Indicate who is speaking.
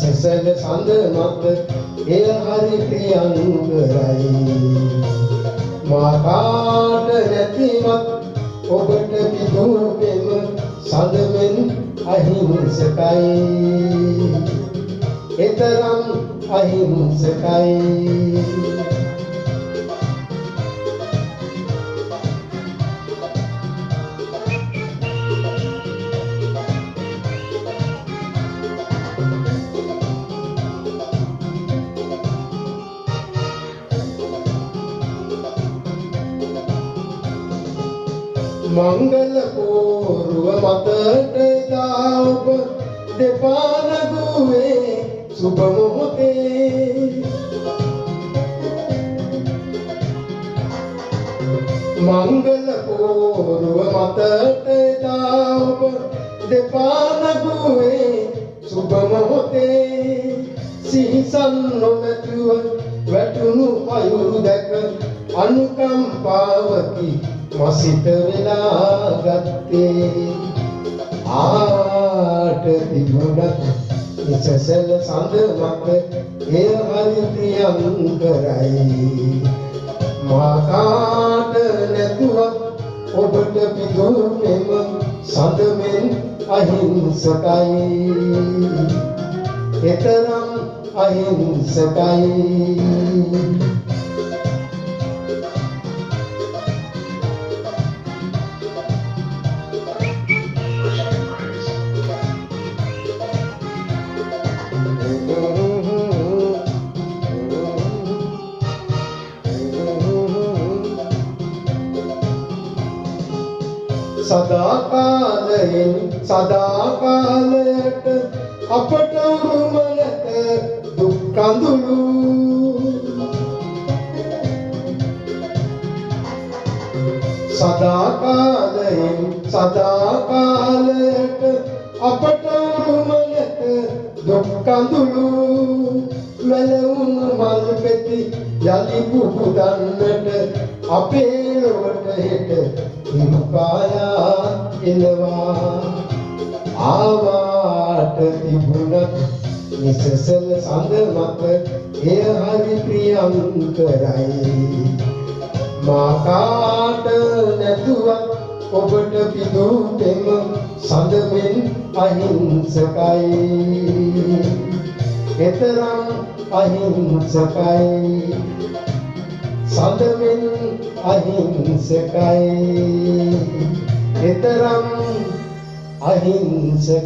Speaker 1: නිසසල සඳ මත එය හරි ප්‍රියංකරයි මා කාට නැතිවත් ඔබට පිදුපෙම සඳමෙන් අහිංසකයි එතරම් අහිංසකයි मंगल पूर्व मत दाव देपान गुए शुभ मुहूर्ते मंगल पूर्व मत दाव देपान गुए शुभ मुहूर्ते सिंहसन नोमතුව වැටුණු අයුරු දැක අනුකම්පාවකි මසිත වෙලා ගත්තේ ආට තිබුණත් නිසසල සඳ මත එය හරි ප්‍රියංකරයි මා කාට නැතුවත් ඔබට පිදුමෙම සඳමෙන් අහිංසකයි එතරම් අහිංසකයි සදා කාලයට අපට උරුම නැත දුක් කඳුළු සදා කාලයට අපට උරුම නැත දුක් කඳුළු මලවුන් මල් පෙති යලි පුහුදන්නට අපේ ලොවට හෙට හිමිපායා එනවා ආවාට තිබුණත් නිසසල සඳ මත එය හරි ප්‍රියංකරයි මා කාට නැතුවත් ඔබට පිදුපෙම සඳමෙන් අහිංසකයි එතරම් අහිංසකයි සඳමෙන් අහිංසකයි එතරම් අහිංසකයි